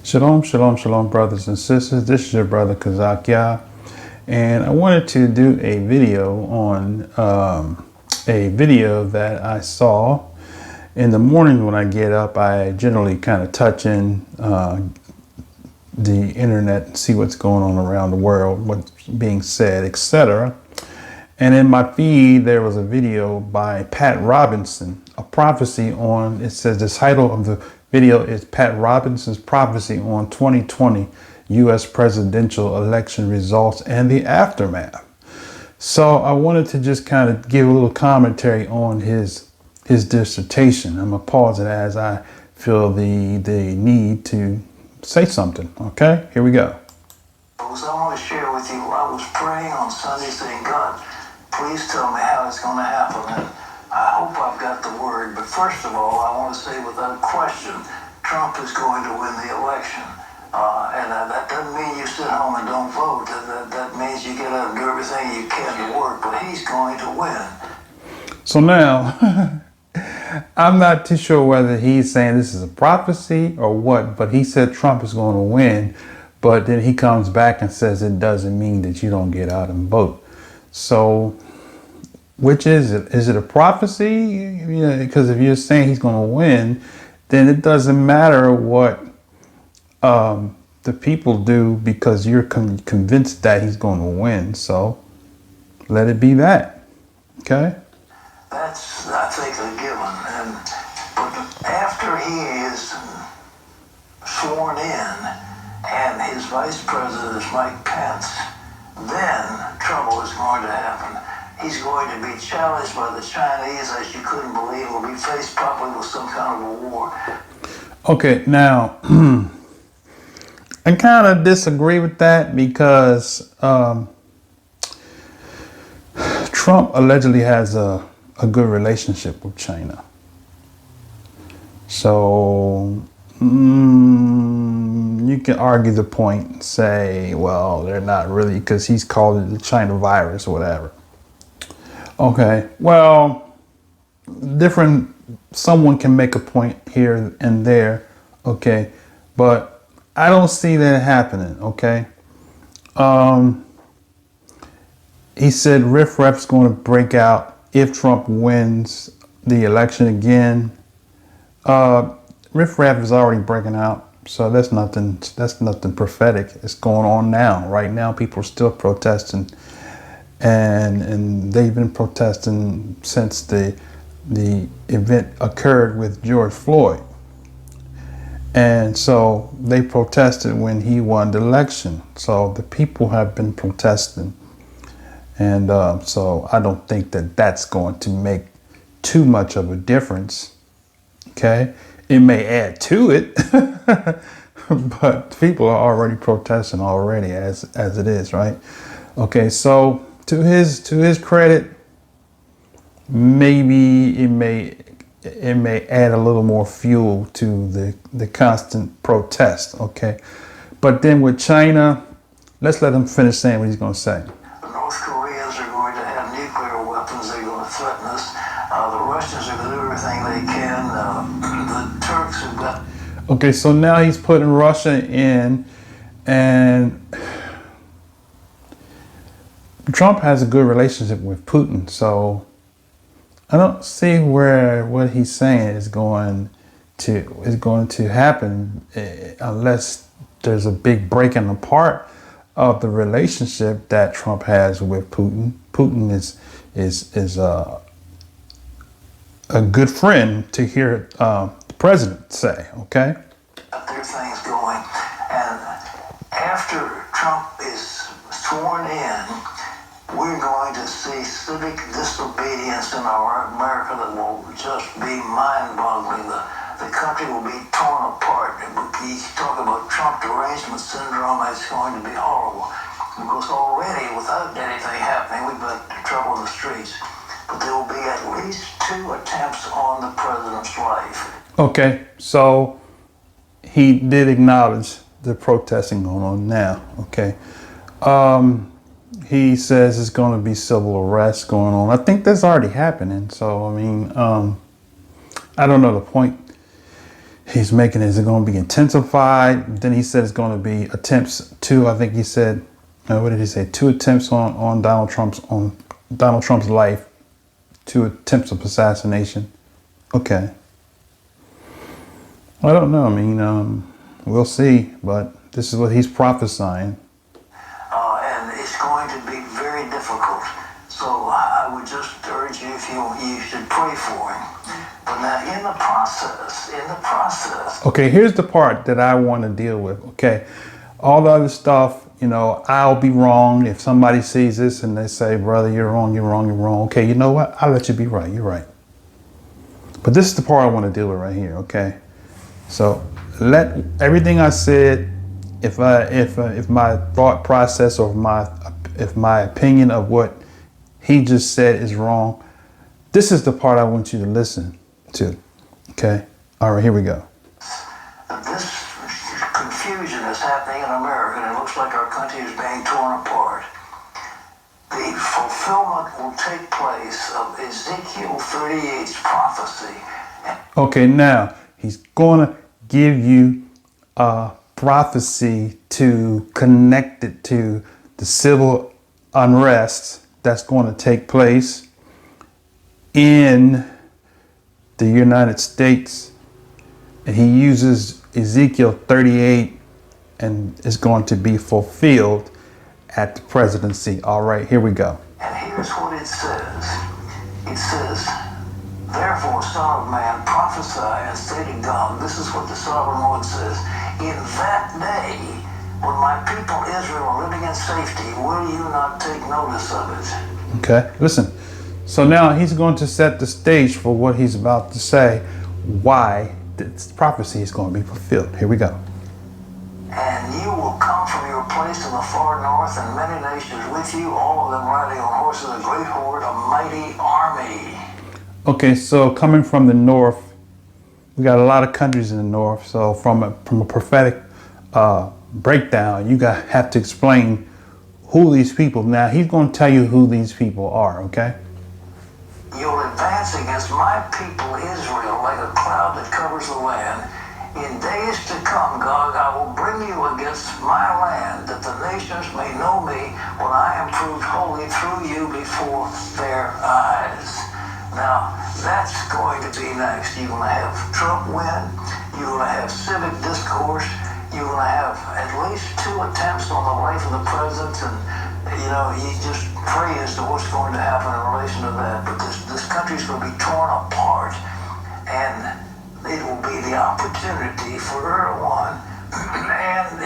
Shalom, shalom, shalom, brothers and sisters. This is your brother MessiYah, and I wanted to do a video on a video that I saw in the morning when I get up. I generally kind of touch in the internet and see what's going on around the world, what's being said, etc. And in my feed, there was a video by Pat Robertson, a prophecy on, it says the title of the video is Pat Robertson's prophecy on 2020 U.S. presidential election results and the aftermath. So I wanted to just kind of give a little commentary on his dissertation. I'm going to pause it as I feel the need to say something. Okay, here we go. I want to share with you, I was praying on Sunday saying, God, please tell me how it's going to happen. And I hope I've got the word. But first of all, I want to say without question, Trump is going to win the election. And that doesn't mean you sit home and don't vote. That means you get out and do everything you can to work. But he's going to win. So now, I'm not too sure whether he's saying this is a prophecy or what, but he said Trump is going to win. But then he comes back and says it doesn't mean that you don't get out and vote. So which is it? Is it a prophecy? You know, because if you're saying he's going to win, then it doesn't matter what the people do because you're convinced that he's going to win. So let it be that. Okay? That's, I think, a given. But after he is sworn in and his vice president is Mike Pence, then trouble is going to happen. He's going to be challenged by the Chinese, as you couldn't believe, will be faced probably with some kind of a war. Okay, now, I kind of disagree with that because Trump allegedly has a good relationship with China. So you can argue the point and say, well, they're not really, because he's called it the China virus or whatever. Okay, well, someone can make a point here and there, okay, but I don't see that happening, okay. He said riffraff's going to break out if Trump wins the election again. Riffraff is already breaking out, so that's nothing prophetic. It's going on now. Right now, people are still protesting. And they've been protesting since the event occurred with George Floyd. And so they protested when he won the election. So the people have been protesting. And so I don't think that that's going to make too much of a difference. Okay? It may add to it, but people are already protesting already as it is, right? Okay, so to his credit, maybe it may add a little more fuel to the constant protest, okay? But then with China, let's let him finish saying what he's going to say. The North Koreans are going to have nuclear weapons. They're going to threaten us. The Russians are going to do everything they can. The Turks have got... Okay, so now he's putting Russia in, and Trump has a good relationship with Putin, so I don't see where what he's saying is going to happen unless there's a big breaking apart of the relationship that Trump has with Putin. Putin is a good friend to hear the president say. Okay. Their things going, and after Trump is sworn in, we're going to see civic disobedience in our America that will just be mind-boggling. The country will be torn apart. You talk about Trump derangement syndrome, it's going to be horrible. Because already, without anything happening, we've got trouble in the streets. But there will be at least 2 attempts on the president's life. Okay, so he did acknowledge the protesting going on now, okay. He says it's going to be civil arrests going on. I think that's already happening. So, I mean, I don't know the point he's making, is it going to be intensified? Then he said it's going to be attempts to, I think he said, what did he say? 2 attempts on Donald Trump's life, 2 attempts of assassination. Okay. I don't know. I mean, we'll see, but this is what he's prophesying. And it's going to be very difficult. So I would just urge you, if you should pray for him. But now in the process. Okay, here's the part that I want to deal with. Okay, all the other stuff, you know, I'll be wrong if somebody sees this and they say, brother, you're wrong, you're wrong, you're wrong. Okay, you know what? I'll let you be right. You're right. But this is the part I want to deal with right here. Okay, so let everything I said, if my thought process or if my opinion of what he just said is wrong, this is the part I want you to listen to. Okay, all right, here we go. This confusion is happening in America, and it looks like our country is being torn apart. The fulfillment will take place of Ezekiel 38's prophecy. Okay, now he's going to give you a prophecy to connect it to the civil unrest that's going to take place in the United States. And he uses Ezekiel 38 and it's going to be fulfilled at the presidency. All right, here we go. And here's what it says. It says, therefore, Son of Man, prophesy and say to God, this is what the Sovereign Lord says, in that day, when my people Israel are living in safety, will you not take notice of it? Okay, listen. So now he's going to set the stage for what he's about to say, why this prophecy is going to be fulfilled. Here we go. And you will come from your place to the far north, and many nations with you, all of them riding on horses, a great horde, a mighty army. Okay, so coming from the north, we got a lot of countries in the north. So from a prophetic breakdown, you have to explain who these people. Now he's going to tell you who these people are. Okay. You'll advance against my people Israel like a cloud that covers the land. In days to come, Gog, I will bring you against my land, that the nations may know me when I am proved holy through you before their eyes. Now, that's going to be next. You're going to have Trump win. You're going to have civic discourse. You're going to have at least 2 attempts on the life of the president. And, you know, you just pray as to what's going to happen in relation to that. But this country's going to be torn apart. And it will be the opportunity for Erdogan and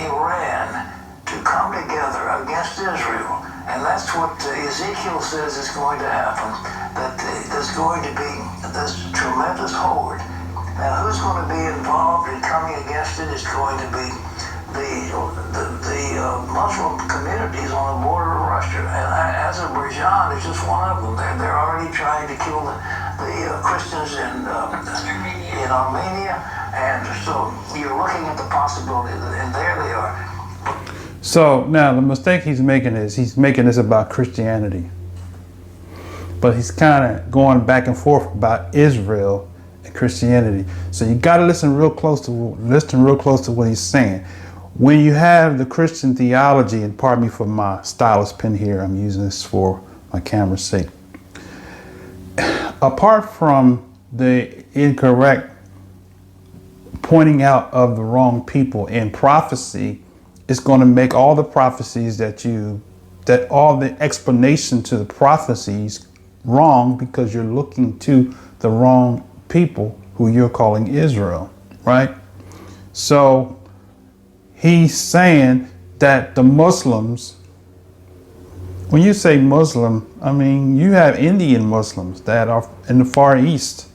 Iran to come together against Israel. And that's what Ezekiel says is going to happen, that there's going to be this tremendous horde. Now, who's going to be involved in coming against it is going to be the Muslim communities on the border of Russia. And Azerbaijan is just one of them. They're already trying to kill the Christians in Armenia. And so you're looking at the possibility, and there they are. So now the mistake he's making is he's making this about Christianity. But he's kind of going back and forth about Israel and Christianity. So you got to listen real close to what he's saying. When you have the Christian theology, and pardon me for my stylus pen here, I'm using this for my camera's sake. Apart from the incorrect pointing out of the wrong people in prophecy, it's going to make all the prophecies that all the explanation to the prophecies wrong, because you're looking to the wrong people who you're calling Israel, right? So he's saying that the Muslims, when you say Muslim, I mean, you have Indian Muslims that are in the Far East.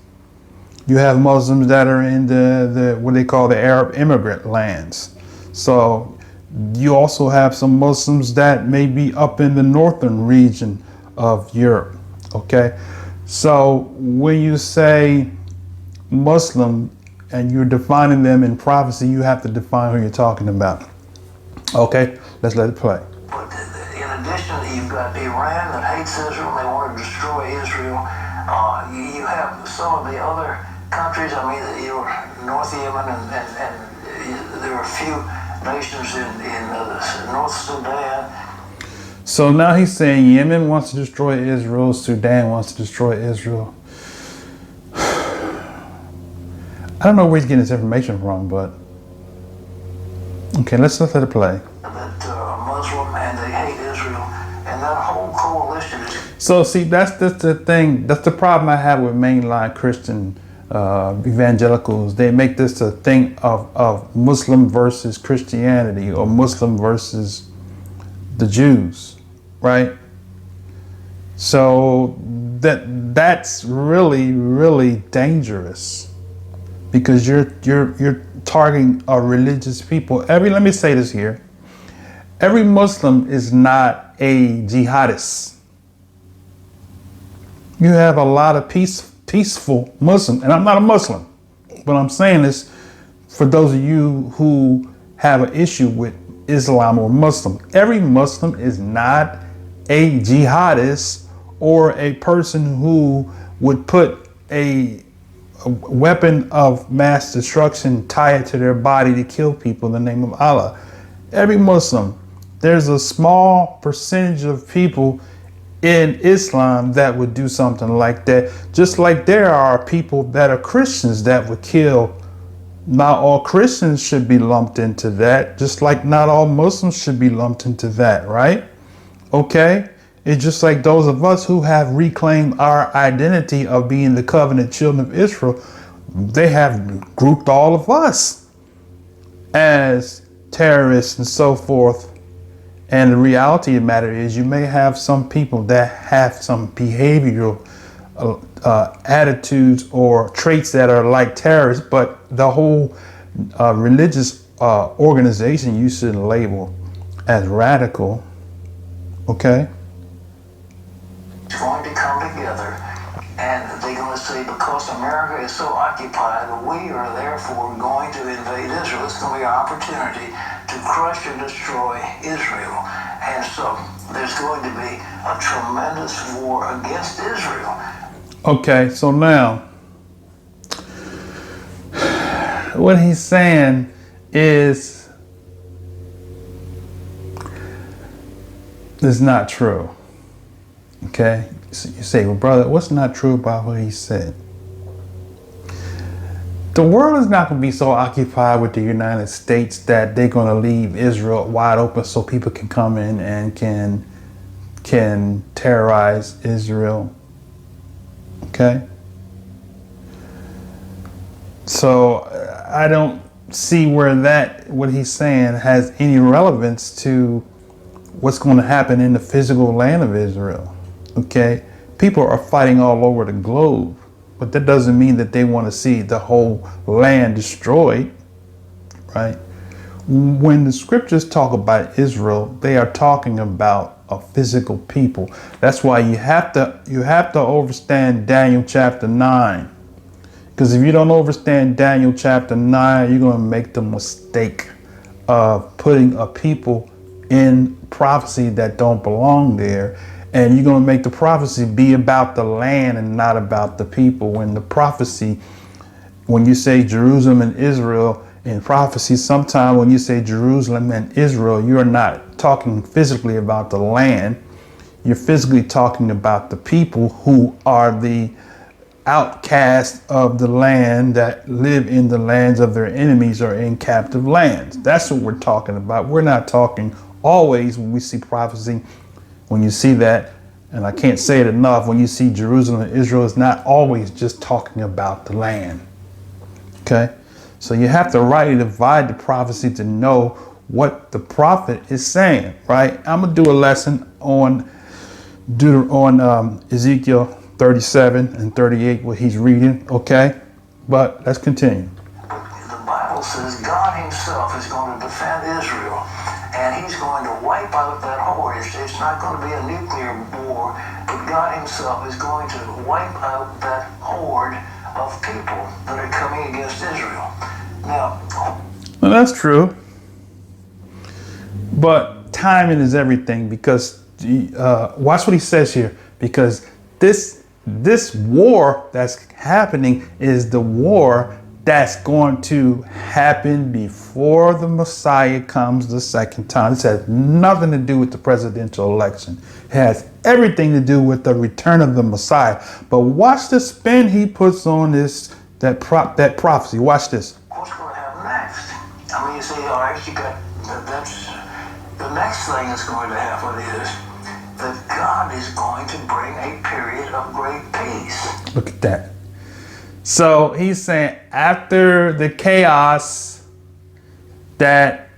You have Muslims that are in the what they call the Arab immigrant lands. So you also have some Muslims that may be up in the northern region of Europe, okay? So when you say Muslim and you're defining them in prophecy, you have to define who you're talking about. Okay, let's let it play. But in addition, you've got Iran that hates Israel. They want to destroy Israel. You have some of the other countries. I mean, you were North Yemen, and there were a few nations in North Sudan. So now he's saying Yemen wants to destroy Israel, Sudan wants to destroy Israel. I don't know where he's getting this information from, but okay, let's let it play. That Muslim, and they hate Israel, and that whole coalition is. So see, that's the thing. That's the problem I have with mainline Christian evangelicals. They make this a thing of Muslim versus Christianity or Muslim versus the Jews, right? So that's really dangerous because you're targeting a religious people. Let me say this here. Every Muslim is not a jihadist. You have a lot of peaceful Muslim, and I'm not a Muslim. What I'm saying is, for those of you who have an issue with Islam or Muslim, every Muslim is not a jihadist or a person who would put a weapon of mass destruction, tie it to their body to kill people in the name of Allah. Every Muslim, there's a small percentage of people in Islam that would do something like that. Just like there are people that are Christians that would kill. Not all Christians should be lumped into that, just like not all Muslims should be lumped into that, right? Okay? It's just like those of us who have reclaimed our identity of being the covenant children of Israel, they have grouped all of us as terrorists and so forth. And the reality of the matter is you may have some people that have some behavioral attitudes or traits that are like terrorists, but the whole religious organization you shouldn't label as radical, okay? Going to come together, and they're going to say, because America is so occupied, we are therefore going to invade Israel. It's going to be an opportunity to crush and destroy Israel. And so there's going to be a tremendous war against Israel. Okay, so now what he's saying is not true. Okay, so you say, well, brother, what's not true about what he said? The world is not going to be so occupied with the United States that they're going to leave Israel wide open so people can come in and can terrorize Israel. Okay? So I don't see where what he's saying has any relevance to what's going to happen in the physical land of Israel. Okay? People are fighting all over the globe. But that doesn't mean that they want to see the whole land destroyed, right? When the scriptures talk about Israel, they are talking about a physical people. That's why you have to understand Daniel chapter 9. Because if you don't understand Daniel chapter 9, you're going to make the mistake of putting a people in prophecy that don't belong there. And you're going to make the prophecy be about the land and not about the people. When the prophecy, when you say Jerusalem and Israel in prophecy, sometimes when you say Jerusalem and Israel, you're not talking physically about the land. You're physically talking about the people who are the outcasts of the land that live in the lands of their enemies or in captive lands. That's what we're talking about. We're not talking always when we see prophecy. When you see that, and I can't say it enough, when you see Jerusalem and Israel, it's not always just talking about the land. Okay? So you have to rightly divide the prophecy to know what the prophet is saying, right? I'm going to do a lesson on Ezekiel 37 and 38, what he's reading, okay? But let's continue. The Bible says God himself is going to defend Israel. And he's going to wipe out that horde. It's not going to be a nuclear war, but God himself is going to wipe out that horde of people that are coming against Israel. Now, well, that's true. But timing is everything, because watch what he says here. Because this war that's happening is the war that's going to happen before the Messiah comes the second time. This has nothing to do with the presidential election. It has everything to do with the return of the Messiah. But watch the spin he puts on that prophecy. Watch this. What's going to happen next? I mean, you say, all right, you got that's the next thing that's going to happen is that God is going to bring a period of great peace. Look at that. So he's saying after the chaos that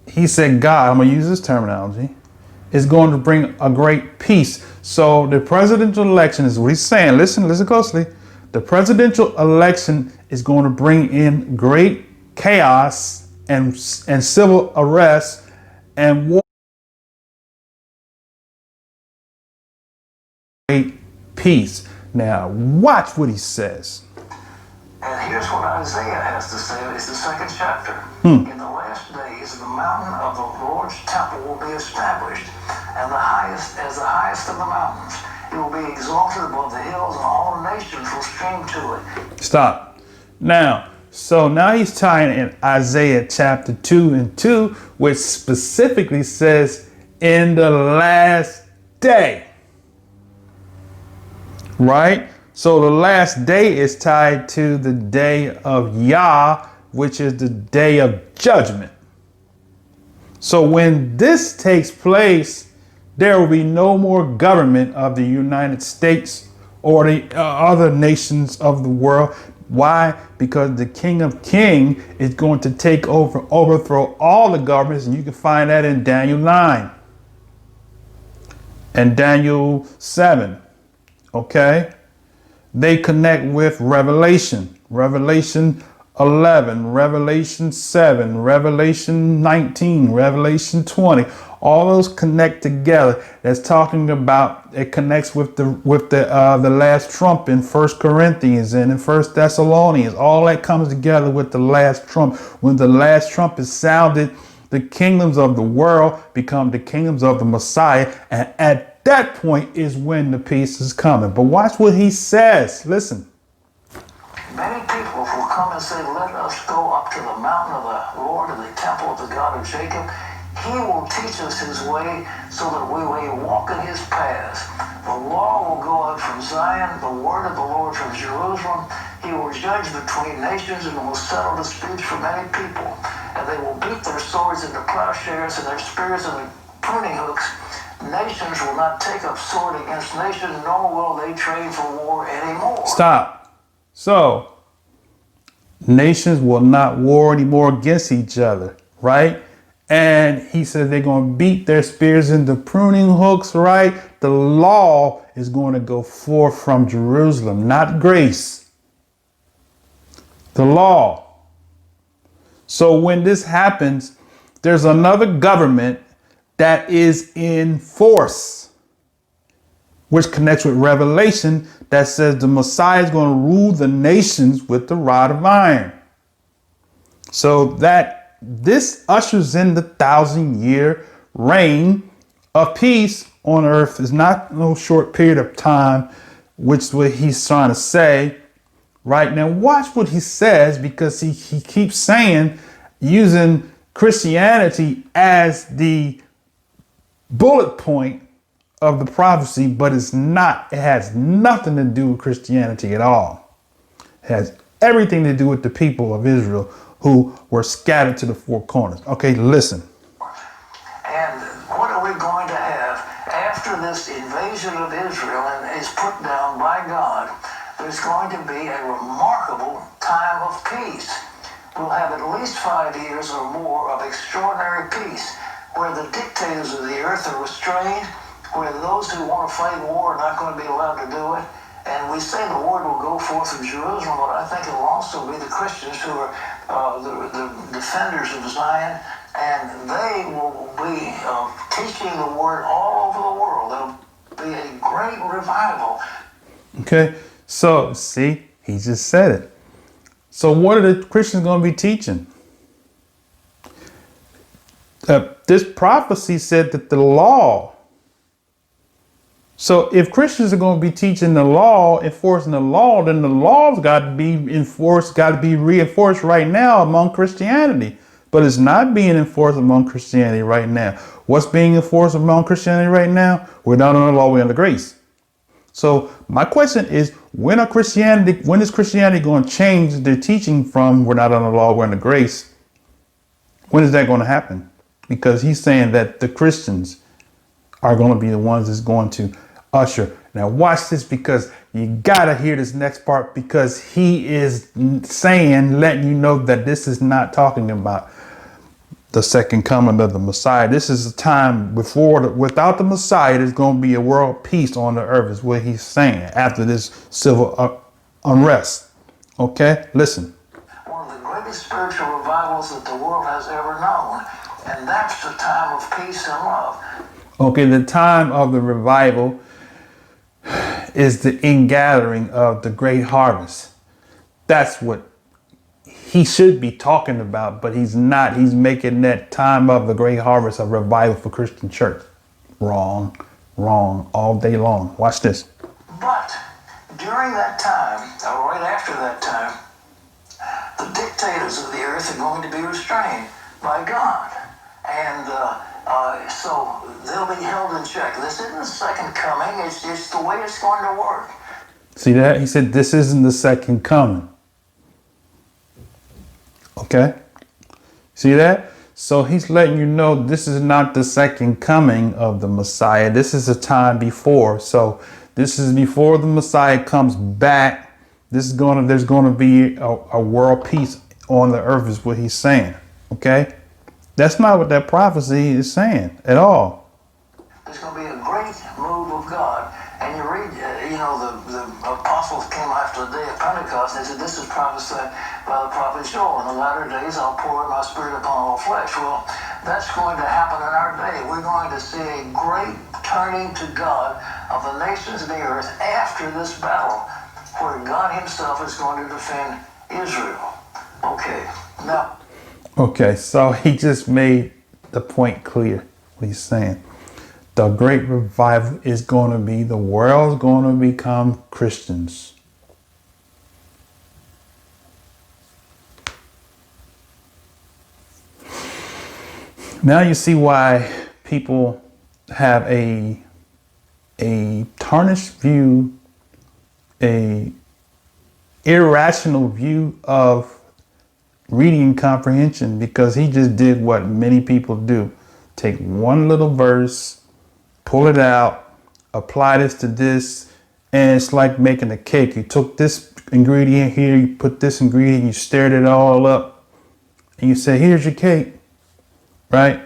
he said, God, I'm going to use this terminology, is going to bring a great peace. So the presidential election is what he's saying. Listen closely. The presidential election is going to bring in great chaos and civil arrest and war. Great peace. Now, watch what he says. And here's what Isaiah has to say. It's the second chapter. In the last days, the mountain of the Lord's temple will be established, and the highest of the mountains. It will be exalted above the hills, and all nations will stream to it. Stop. Now he's tying in Isaiah chapter 2 and 2, which specifically says in the last day. Right? So the last day is tied to the day of Yah, which is the day of judgment. So when this takes place, there will be no more government of the United States or the other nations of the world. Why? Because the King of Kings is going to take over, overthrow all the governments. And you can find that in Daniel 9 and Daniel 7. Okay, they connect with Revelation 11, Revelation 7, Revelation 19, Revelation 20. All those connect together. That's talking about, it connects with the last trump in 1 Corinthians and in 1 Thessalonians. All that comes together with the last trump. When the last trump is sounded, the kingdoms of the world become the kingdoms of the Messiah, and at that point is when the peace is coming. But watch what he says. Listen. Many people will come and say, let us go up to the mountain of the Lord and the temple of the God of Jacob. He will teach us his way so that we may walk in his paths. The law will go out from Zion, the word of the Lord from Jerusalem. He will judge between nations and will settle disputes for many people. And they will beat their swords into plowshares and their spears into pruning hooks. Nations will not take up sword against nations, nor will they train for war anymore. Stop. So, nations will not war anymore against each other, right? And he said they're going to beat their spears into pruning hooks, right? The law is going to go forth from Jerusalem, not grace. The law. So when this happens, there's another government that is in force, which connects with Revelation that says the Messiah is going to rule the nations with the rod of iron. So that this ushers in the 1,000-year reign of peace on earth. Is not no short period of time, which is what he's trying to say. Right now, watch what he says, because he keeps saying, using Christianity as the bullet point of the prophecy, but it's not. It has nothing to do with Christianity at all. It has everything to do with the people of Israel who were scattered to the four corners. Okay, listen. And what are we going to have after this invasion of Israel and is put down by God? There's going to be a remarkable time of peace. We'll have at least 5 years or more of extraordinary peace, where the dictators of the earth are restrained, where those who want to fight war are not going to be allowed to do it. And we say the word will go forth from Jerusalem, but I think it will also be the Christians who are the defenders of Zion, and they will be teaching the word all over the world. There'll be a great revival. Okay, so see, he just said it. So what are the Christians going to be teaching? This prophecy said that the law So if Christians are going to be teaching the law, enforcing the law, then the law's got to be enforced, got to be reinforced right now among Christianity. But it's not being enforced among Christianity right now. What's being enforced among Christianity right now? We're not under the law, we're under grace. So my question is, when is Christianity going to change their teaching from we're not under the law, we're under grace? When is that going to happen? Because he's saying that the Christians are going to be the ones that's going to usher. Now watch this, because you got to hear this next part, because he is saying, letting you know that this is not talking about the second coming of the Messiah. This is a time without the Messiah, there's going to be a world peace on the earth, is what he's saying after this civil unrest. Okay, listen. One of the greatest spiritual revivals that the world has ever known, and that's the time of peace and love. Okay, the time of the revival is the ingathering of the great harvest. That's what he should be talking about, but he's not. He's making that time of the great harvest a revival for Christian church. Wrong, all day long. Watch this. But during that time, or right after that time, the dictators of the earth are going to be restrained by God. And so they'll be held in check. This isn't the second coming. It's just the way it's going to work. See that? He said this isn't the second coming. Okay? See that? So he's letting you know this is not the second coming of the Messiah. This is a time before. So this is before the Messiah comes back. There's going to be a world peace on the earth, is what he's saying. Okay? That's not what that prophecy is saying at all. There's going to be a great move of God. And you read, the apostles came after the day of Pentecost, and they said, this is prophesied by the prophet Joel. In the latter days, I'll pour out my spirit upon all flesh. Well, that's going to happen in our day. We're going to see a great turning to God of the nations of the earth after this battle, where God himself is going to defend Israel. Okay, now. Okay, so he just made the point clear, what he's saying. The great revival is going to be, the world's going to become Christians. Now you see why people have a tarnished view, a irrational view of reading comprehension, because he just did what many people do. Take one little verse, pull it out, apply this to this, and it's like making a cake. You took this ingredient here, you put this ingredient, you stirred it all up, and you say, here's your cake, right?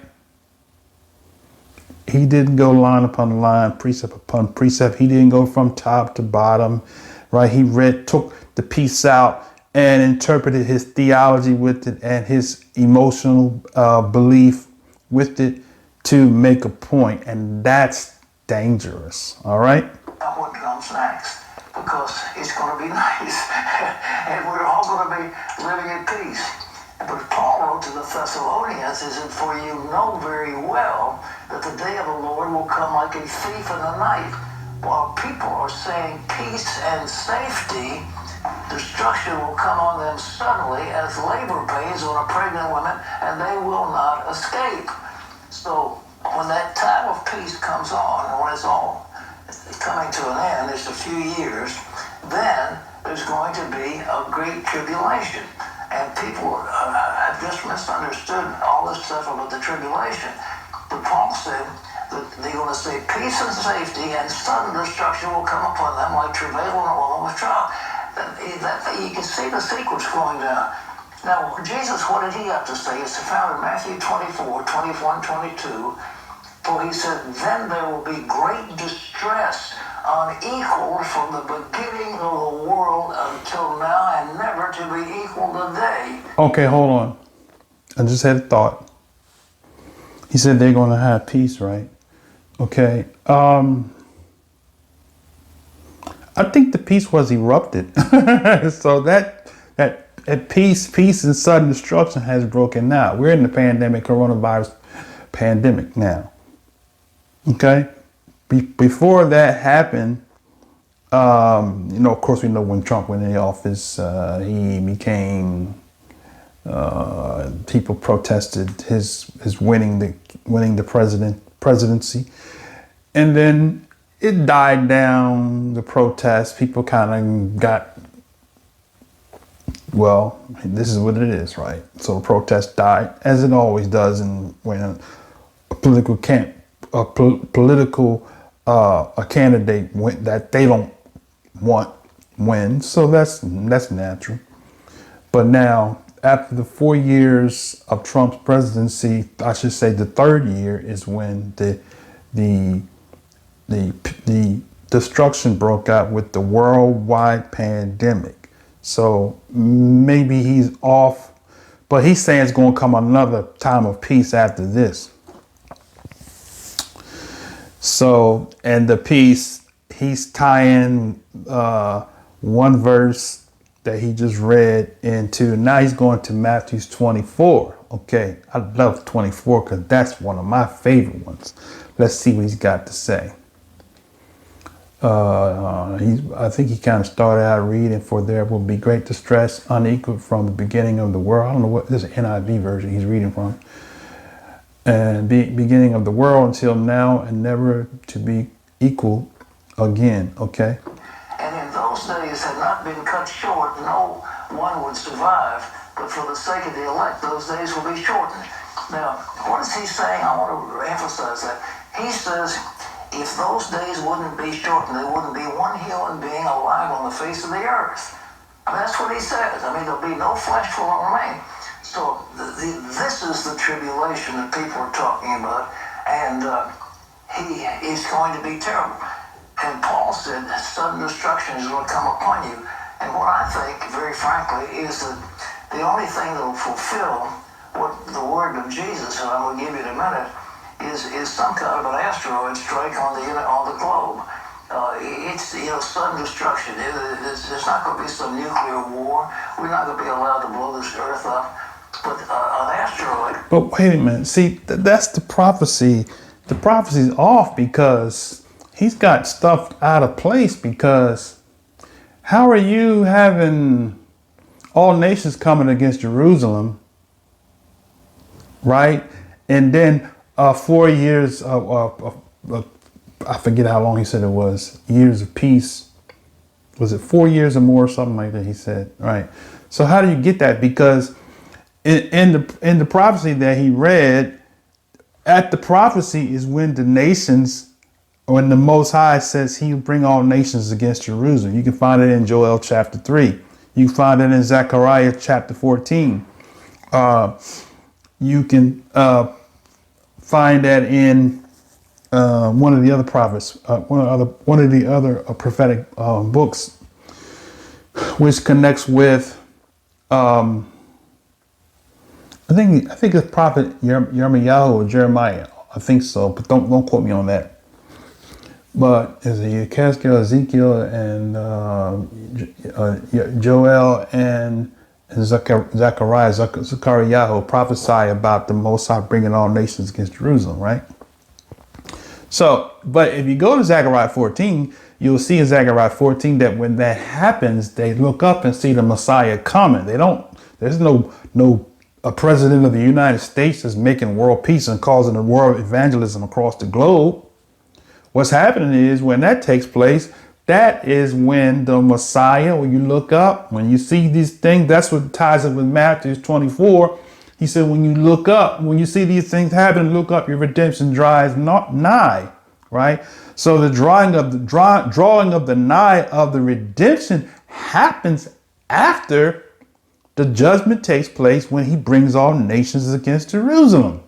He didn't go line upon line, precept upon precept. He didn't go from top to bottom, right? He took the piece out and interpreted his theology with it and his emotional belief with it to make a point, and that's dangerous. All right. Now what comes next? Because it's going to be nice, and we're all going to be living in peace. But Paul wrote to the Thessalonians, is that for you know very well that the day of the Lord will come like a thief in the night. While people are saying peace and safety, destruction will come on them suddenly as labor pains on a pregnant woman, and they will not escape. So when that time of peace comes on, when it's all coming to an end, it's a few years, then there's going to be a great tribulation. And people have just misunderstood all this stuff about the tribulation. But Paul said that they're going to say peace and safety, and sudden destruction will come upon them like travail in a woman with child. You can see the sequence going down. Now, Jesus, what did he have to say? It's found in Matthew 24, 21, 22. For he said, then there will be great distress unequaled from the beginning of the world until now, and never to be equaled today. Okay, hold on. I just had a thought. He said they're going to have peace, right? Okay. I think the peace was erupted. So that peace and sudden destruction has broken out. We're in the coronavirus pandemic now. Okay? before that happened, of course, we know when Trump went into office, he became, people protested his winning the presidency, and then it died down. The protests, people kind of got, well, this is what it is, right? So the protest died, as it always does, when a political a candidate that they don't want wins. So that's natural. But now, after the 4 years of Trump's presidency, I should say the third year is when the destruction broke out with the worldwide pandemic. So maybe he's off, but he's saying it's going to come another time of peace after this. So, and the peace, he's tying one verse that he just read into, now he's going to Matthew 24. Okay, I love 24 because that's one of my favorite ones. Let's see what he's got to say. I think he kind of started out reading, for there will be great distress unequaled from the beginning of the world. I don't know what this is, NIV version he's reading from. And beginning of the world until now, and never to be equal again. Okay. And in those days had not been cut short, no one would survive, but for the sake of the elect, those days will be shortened. Now, what is he saying? I want to emphasize that. He says, if those days wouldn't be shortened, there wouldn't be one human being alive on the face of the earth. I mean, that's what he says. I mean, there'll be no flesh will remain. So this is the tribulation that people are talking about, and he is going to be terrible. And Paul said that sudden destruction is going to come upon you. And what I think, very frankly, is that the only thing that will fulfill what the word of Jesus, and I'm going to give you in a minute, is some kind of an asteroid strike on the globe. It's sudden destruction. There's not going to be some nuclear war. We're not going to be allowed to blow this earth up. But an asteroid. But wait a minute. See, that's the prophecy. The prophecy's off because he's got stuff out of place. Because how are you having all nations coming against Jerusalem, right? And then 4 years of I forget how long he said it was, years of peace. Was it 4 years or more or something like that he said, right? So how do you get that? Because in the prophecy that he read, at the prophecy is when the nations, when the Most High says he'll bring all nations against Jerusalem. You can find it in Joel chapter 3. You can find it in Zechariah chapter 14. You can find that in one of the other prophets, one of the other prophetic books, which connects with I think it's prophet MessiYah or Jeremiah. I think so, but don't quote me on that. But is it Ezekiel, and Joel and Zechariah prophesy about the Most High bringing all nations against Jerusalem, right? So, but if you go to Zechariah 14, you'll see in Zechariah 14 that when that happens, they look up and see the Messiah coming. There's no a president of the United States is making world peace and causing a world evangelism across the globe. What's happening is when that takes place, that is when the Messiah, when you look up, when you see these things, that's what ties it with Matthew 24. He said, when you look up, when you see these things happen, look up, your redemption draws not nigh, right? So the drawing of the nigh of the redemption happens after the judgment takes place, when he brings all nations against Jerusalem.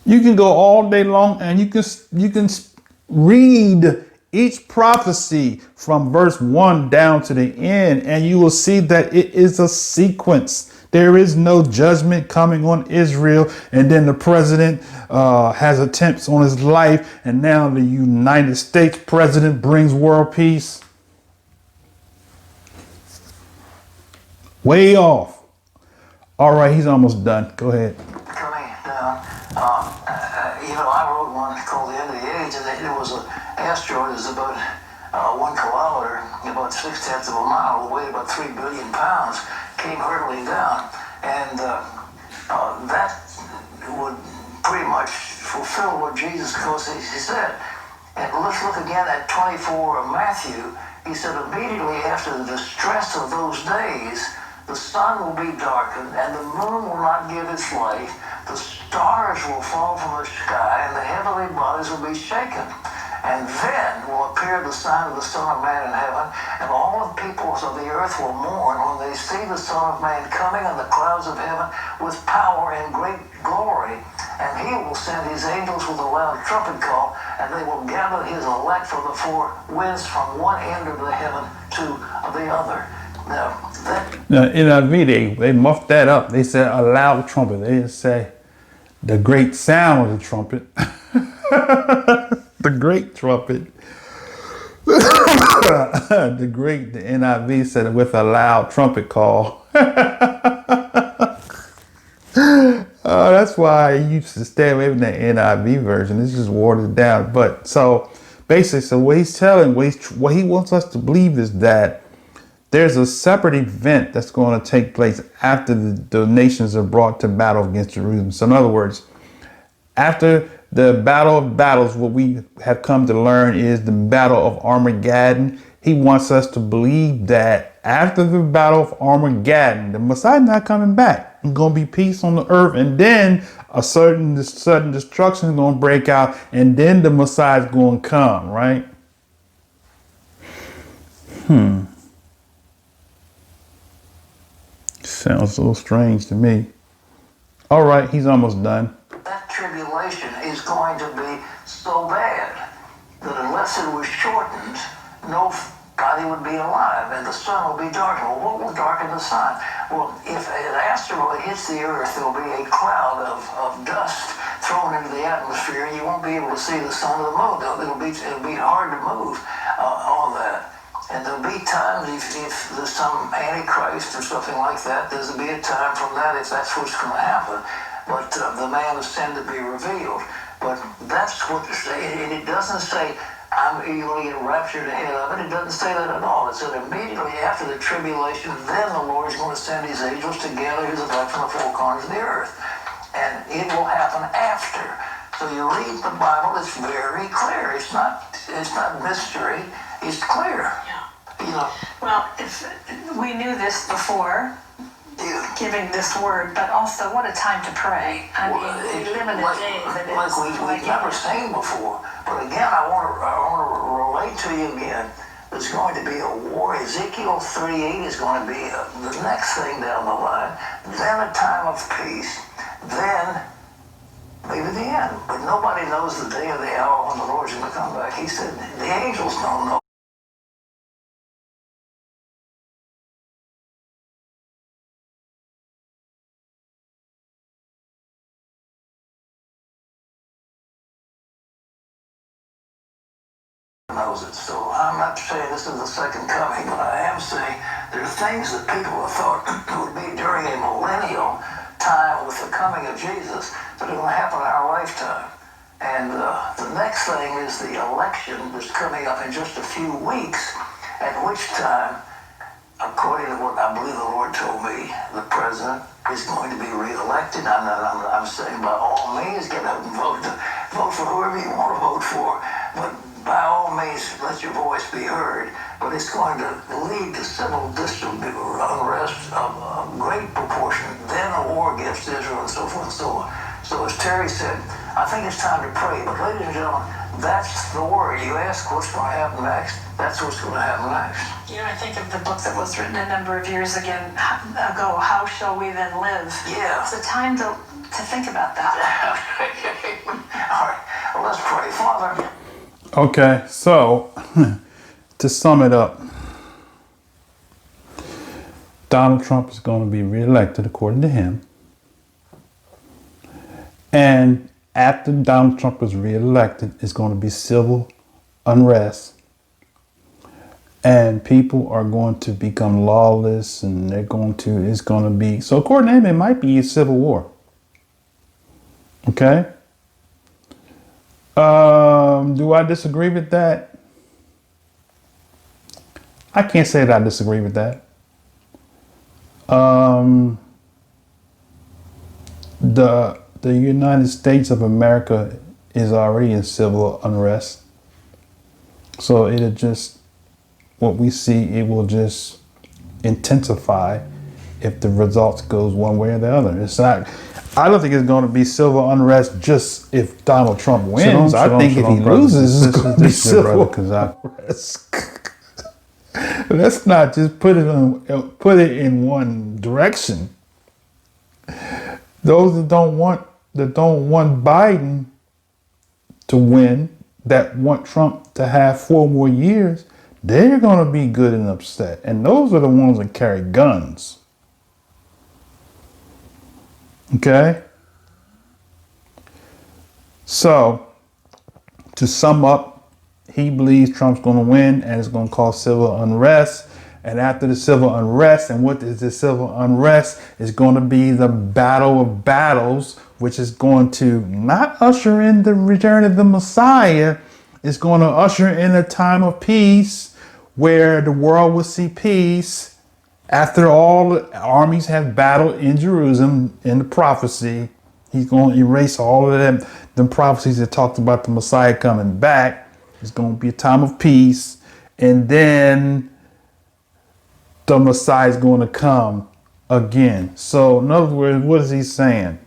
You can go all day long and you can read each prophecy from verse 1 down to the end, and you will see that it is a sequence. There is no judgment coming on Israel, and then the president has attempts on his life, and now the United States president brings world peace. Way off. All right, he's almost done. Go ahead. Coming down. I wrote one called asteroids, and there was an asteroid that's about 1 kilometer, about 6/10 of a mile, weighed about 3 billion pounds, came hurtling down, and that would pretty much fulfill what Jesus, because he said. And let's look again at 24 of Matthew. He said, immediately after the distress of those days, the sun will be darkened, and the moon will not give its light. The stars will fall from the sky, and the heavenly bodies will be shaken. And then will appear the sign of the Son of Man in heaven, and all the peoples of the earth will mourn when they see the Son of Man coming in the clouds of heaven with power and great glory. And he will send his angels with a loud trumpet call, and they will gather his elect from the four winds from one end of the heaven to the other. Now, NIV, they muffed that up. They said a loud trumpet. They didn't say the great sound of the trumpet. The great trumpet. The NIV said it with a loud trumpet call. That's why I used to stay away from the NIV version. It's just watered down. But so basically, so what he's telling, what he wants us to believe is that there's a separate event that's going to take place after the nations are brought to battle against Jerusalem. So in other words, after the battle of battles, what we have come to learn is the battle of Armageddon. He wants us to believe that after the battle of Armageddon, the Messiah is not coming back. It's going to be peace on the earth. And then a sudden destruction is going to break out. And then the Messiah is going to come, right? Sounds a little strange to me. All right, he's almost done. That tribulation is going to be so bad that unless it was shortened, nobody would be alive, and the sun will be darkened. Well, what will darken the sun? Well, if an asteroid hits the earth, there will be a cloud of dust thrown into the atmosphere, and you won't be able to see the sun or the moon. It'll be hard to move on that. And there'll be times if there's some antichrist or something like that, there's be a time from that if that's what's going to happen. But the man is sin to be revealed. But that's what it says. And it doesn't say, I'm eagerly enraptured ahead of it. It doesn't say that at all. It said immediately after the tribulation, then the Lord is going to send his angels to gather his elect from the four corners of the earth. And it will happen after. So you read the Bible, it's very clear. It's not mystery. It's clear. Yeah. You know. Well, if we knew this before, giving this word, but also what a time to pray. I mean, we live in a day that is we've never seen before. But again, I want to relate to you again. There's going to be a war. Ezekiel 38 is going to be the next thing down the line. Then a time of peace. Then maybe the end. But nobody knows the day or the hour when the Lord's going to come back. He said the angels don't know. Knows it. So I'm not saying this is the second coming, but I am saying there are things that people have thought would be during a millennial time with the coming of Jesus that are going to happen in our lifetime. And the next thing is the election that's coming up in just a few weeks, at which time, according to what I believe the Lord told me, the president is going to be reelected. I'm saying by all means get out and vote for whoever you want to vote for, but by all means, let your voice be heard, but it's going to lead to civil unrest of great proportion, then a war against Israel and so forth and so on. So as Terry said, I think it's time to pray, but ladies and gentlemen, that's the word. You ask what's going to happen next, that's what's going to happen next. You know, I think of the book that was written a number of years ago, How Shall We Then Live? Yeah. It's a time to think about that. All right, well, let's pray. Father. Okay, so to sum it up, Donald Trump is going to be reelected according to him. And after Donald Trump is reelected, it's going to be civil unrest. And people are going to become lawless, and it's going to be, so according to him, it might be a civil war. Okay? Do I disagree with that? I can't say that I disagree with that. The United States of America is already in civil unrest. So it'll just, what we see, it will just intensify if the results goes one way or the other. It's not, I don't think it's going to be civil unrest just if Donald Trump wins. I think if he loses, it's going to be civil unrest. Let's not just put it in one direction. Those that don't want Biden to win, that want Trump to have 4 more years, they're going to be good and upset. And those are the ones that carry guns. Okay? So, to sum up, he believes Trump's going to win and it's going to cause civil unrest. And after the civil unrest, and what is the civil unrest? Is going to be the battle of battles, which is going to not usher in the return of the Messiah. It's going to usher in a time of peace where the world will see peace after all the armies have battled in Jerusalem in the prophecy. He's going to erase all of them prophecies that talked about the Messiah coming back. It's going to be a time of peace. And then the Messiah is going to come again. So in other words, what is he saying?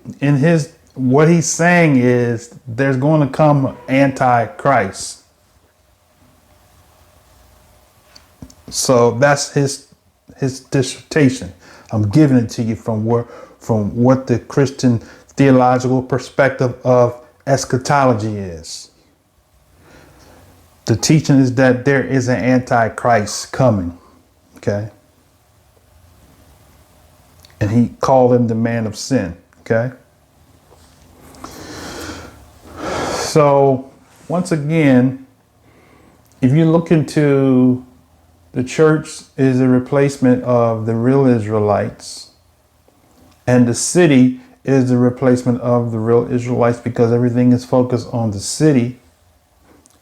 What he's saying is there's going to come Antichrist. So that's his dissertation. I'm giving it to you from what the Christian theological perspective of eschatology is. The teaching is that there is an Antichrist coming. Okay? And he called him the man of sin. Okay? So, once again, if you look into the church is a replacement of the real Israelites, and the city is the replacement of the real Israelites because everything is focused on the city.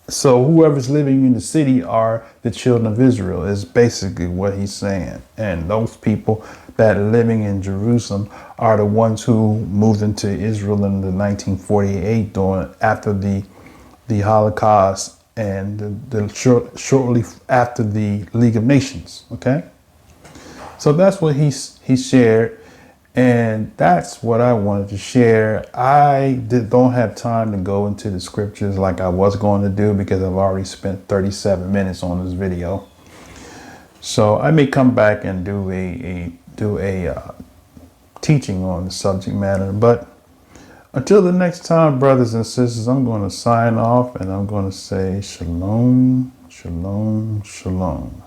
So whoever's living in the city are the children of Israel is basically what he's saying. And those people that are living in Jerusalem are the ones who moved into Israel in the 1948 after the Holocaust and shortly after the League of Nations. Okay, so that's what he shared. And that's what I wanted to share. I don't have time to go into the scriptures like I was going to do because I've already spent 37 minutes on this video. So I may come back and do a teaching on the subject matter. But until the next time, brothers and sisters, I'm going to sign off and I'm going to say shalom, shalom, shalom.